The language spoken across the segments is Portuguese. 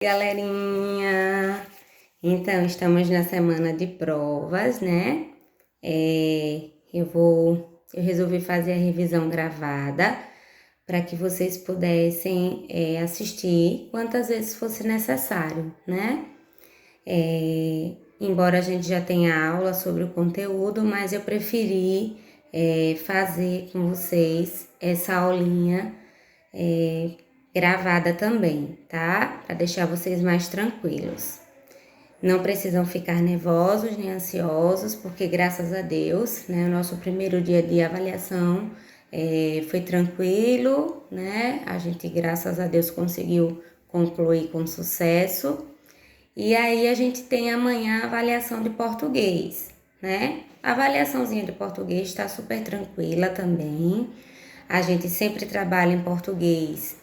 Galerinha, então estamos na semana de provas, né? Eu resolvi fazer a revisão gravada para que vocês pudessem assistir quantas vezes fosse necessário, né? Embora a gente já tenha aula sobre o conteúdo, mas eu preferi fazer com vocês essa aulinha gravada também, tá? Para deixar vocês mais tranquilos. Não precisam ficar nervosos nem ansiosos, porque graças a Deus, né, o nosso primeiro dia de avaliação foi tranquilo, né? A gente, graças a Deus, conseguiu concluir com sucesso. E aí a gente tem amanhã a avaliação de português, né? A avaliaçãozinha de português está super tranquila também. A gente sempre trabalha em português,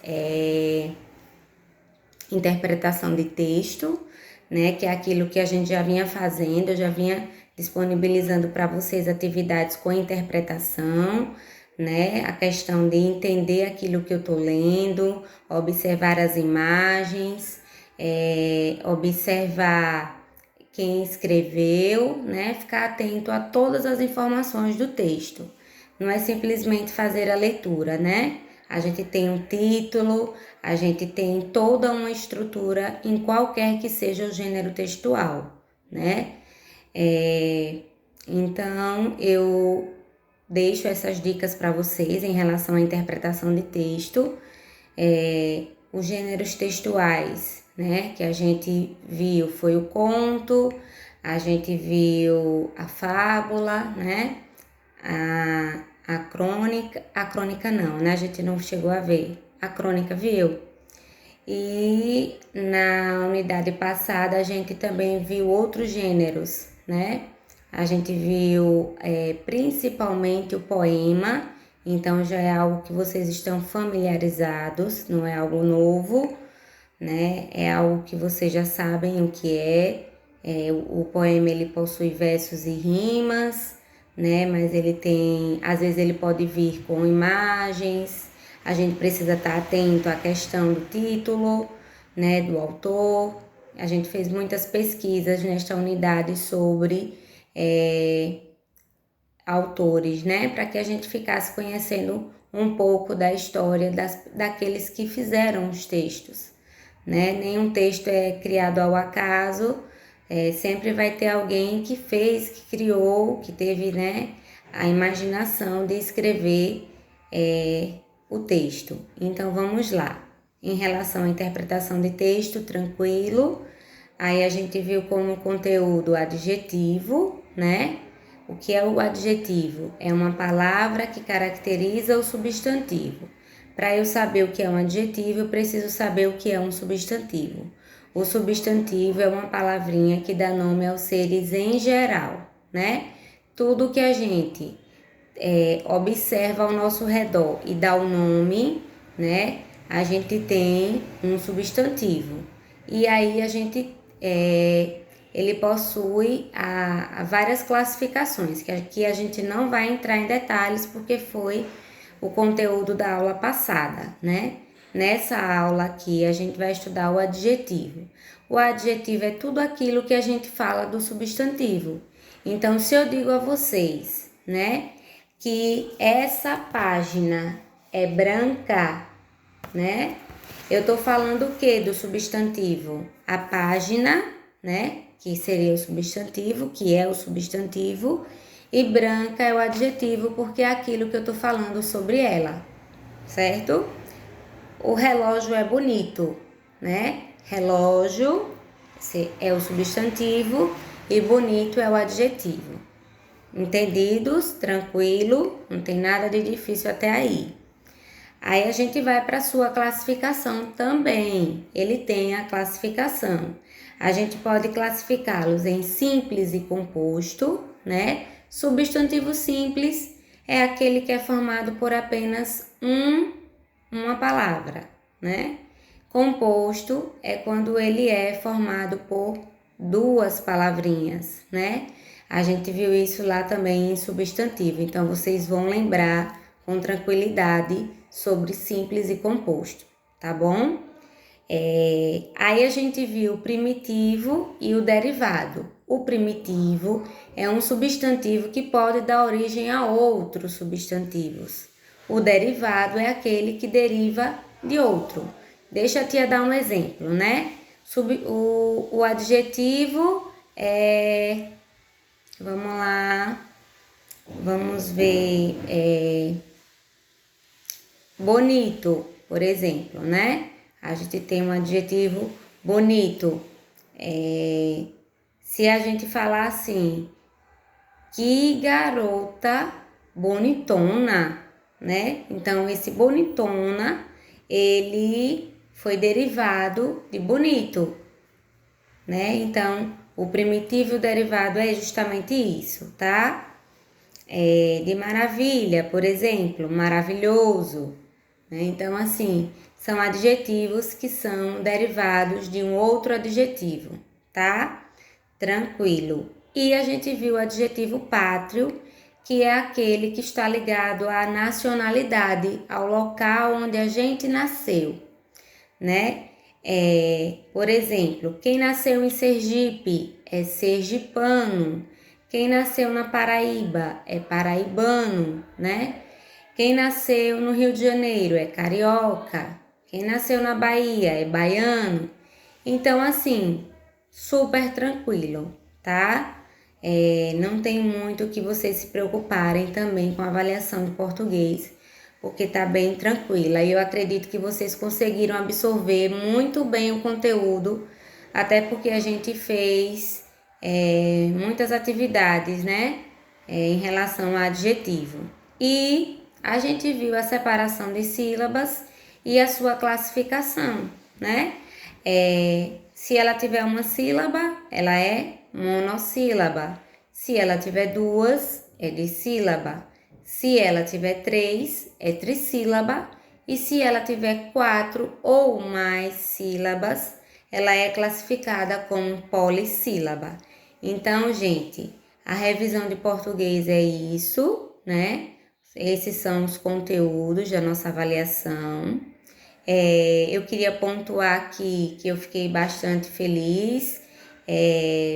interpretação de texto, né? Que é aquilo que a gente já vinha fazendo, eu já vinha disponibilizando para vocês atividades com interpretação, né? A questão de entender aquilo que eu tô lendo, observar as imagens, observar quem escreveu, né? Ficar atento a todas as informações do texto. Não é simplesmente fazer a leitura, né? A gente tem um título, a gente tem toda uma estrutura em qualquer que seja o gênero textual, né? Então, eu deixo essas dicas para vocês em relação à interpretação de texto. Os gêneros textuais, né, que a gente viu foi o conto, a gente viu a fábula, né? A crônica não, né? A gente não chegou a ver. A crônica viu. E na unidade passada a gente também viu outros gêneros, né? A gente viu principalmente o poema, então já é algo que vocês estão familiarizados, não é algo novo, né? É algo que vocês já sabem o que é. O poema ele possui versos e rimas, né? Mas ele tem, às vezes ele pode vir com imagens. A gente precisa estar atento à questão do título, né? Do autor. A gente fez muitas pesquisas nesta unidade sobre autores, né? Para que a gente ficasse conhecendo um pouco da história daqueles que fizeram os textos, né? Nenhum texto é criado ao acaso. Sempre vai ter alguém que fez, que criou, que teve, né, a imaginação de escrever o texto. Então vamos lá. Em relação à interpretação de texto, tranquilo. Aí a gente viu como conteúdo adjetivo, né? O que é o adjetivo? É uma palavra que caracteriza o substantivo. Para eu saber o que é um adjetivo, eu preciso saber o que é um substantivo. O substantivo é uma palavrinha que dá nome aos seres em geral, né? Tudo que a gente observa ao nosso redor e dá o nome, né? A gente tem um substantivo. E aí a gente ele possui várias classificações, que aqui a gente não vai entrar em detalhes porque foi o conteúdo da aula passada, né? Nessa aula aqui a gente vai estudar o adjetivo. O adjetivo é tudo aquilo que a gente fala do substantivo. Então, se eu digo a vocês, né, que essa página é branca, né? Eu tô falando o que do substantivo? A página, né? Que seria o substantivo, que é o substantivo, e branca é o adjetivo, porque é aquilo que eu tô falando sobre ela, certo? O relógio é bonito, né? Relógio é o substantivo e bonito é o adjetivo. Entendidos? Tranquilo? Não tem nada de difícil até aí. Aí a gente vai para a sua classificação também. Ele tem a classificação. A gente pode classificá-los em simples e composto, né? Substantivo simples é aquele que é formado por apenas uma palavra, né? Composto é quando ele é formado por duas palavrinhas, né? A gente viu isso lá também em substantivo, então vocês vão lembrar com tranquilidade sobre simples e composto, tá bom? Aí a gente viu o primitivo e o derivado. O primitivo é um substantivo que pode dar origem a outros substantivos. O derivado é aquele que deriva de outro. Deixa a tia dar um exemplo, né? O adjetivo é... Vamos lá. Vamos ver... bonito, por exemplo, né? A gente tem um adjetivo bonito. Se a gente falar assim, que garota bonitona, né? Então, esse bonitona, ele foi derivado de bonito, né? Então, o primitivo e o derivado é justamente isso, tá? De maravilha, por exemplo, maravilhoso, né? Então, assim, são adjetivos que são derivados de um outro adjetivo, tá? Tranquilo. E a gente viu o adjetivo pátrio, que é aquele que está ligado à nacionalidade, ao local onde a gente nasceu, né? Por exemplo, quem nasceu em Sergipe é sergipano. Quem nasceu na Paraíba é paraibano, né? Quem nasceu no Rio de Janeiro é carioca. Quem nasceu na Bahia é baiano. Então, assim, super tranquilo, tá? Não tem muito o que vocês se preocuparem também com a avaliação de português, porque tá bem tranquila. E eu acredito que vocês conseguiram absorver muito bem o conteúdo, até porque a gente fez muitas atividades, né? Em relação a adjetivo. E a gente viu a separação de sílabas e a sua classificação, né? Se ela tiver uma sílaba, ela é monossílaba. Se ela tiver duas, é dissílaba. Se ela tiver três, é trissílaba. E se ela tiver 4 ou mais sílabas, ela é classificada como polissílaba. Então, gente, a revisão de português é isso, né? Esses são os conteúdos da nossa avaliação. Eu queria pontuar aqui que eu fiquei bastante feliz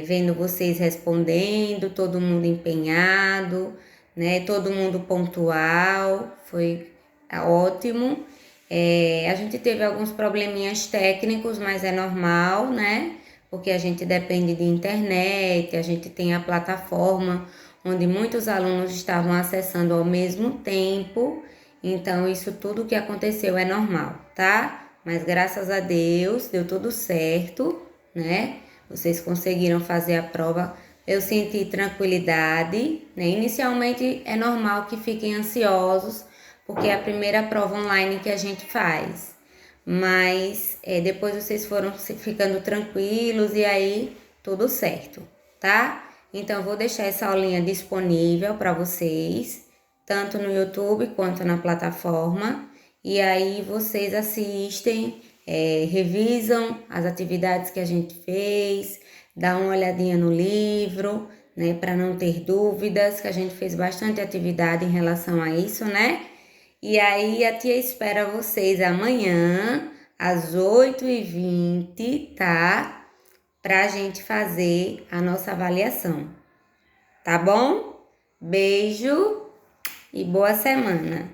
vendo vocês respondendo, todo mundo empenhado, né? Todo mundo pontual, foi ótimo. A gente teve alguns probleminhas técnicos, mas é normal, né? Porque a gente depende de internet, a gente tem a plataforma onde muitos alunos estavam acessando ao mesmo tempo. Então, isso tudo que aconteceu é normal, tá? Mas graças a Deus deu tudo certo, né? Vocês conseguiram fazer a prova. Eu senti tranquilidade, né? Inicialmente é normal que fiquem ansiosos, porque é a primeira prova online que a gente faz. Mas depois vocês foram ficando tranquilos e aí tudo certo, tá? Então, vou deixar essa aulinha disponível para vocês, tanto no YouTube quanto na plataforma. E aí vocês assistem, revisam as atividades que a gente fez, dá uma olhadinha no livro, né, para não ter dúvidas, que a gente fez bastante atividade em relação a isso, né? E aí a tia espera vocês amanhã, às 8h20, tá? Pra gente fazer a nossa avaliação. Tá bom? Beijo e boa semana!